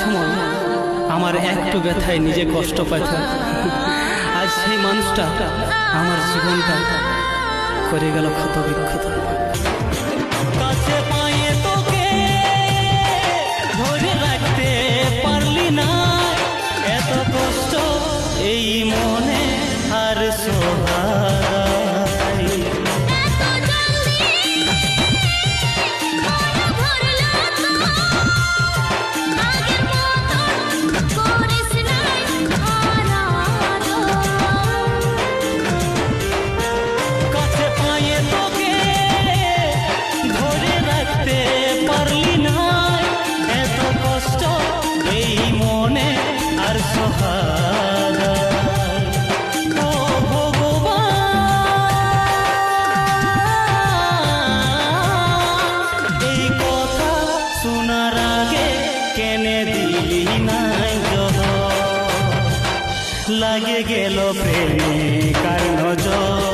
সময় আমার একটু ব্যথায় নিজে কষ্ট পাইতাম, আজ সেই মানুষটা আমার জীবনটা করে গেল ক্ষত বিক্ষত। কাছে পায়ে তোকে ধরে রাখতে পারলি না, এত কষ্ট এই মনে আর সোহাই। কাছে পায়ে তোকে ধরে রাখতে পারলি না, এত কষ্ট এই মনে আর সোহাই। ও ভগবান, এই কথা শোনার আগে কেনে দিলি নাই জহর, লাগে গেল প্রেমে কার নজর।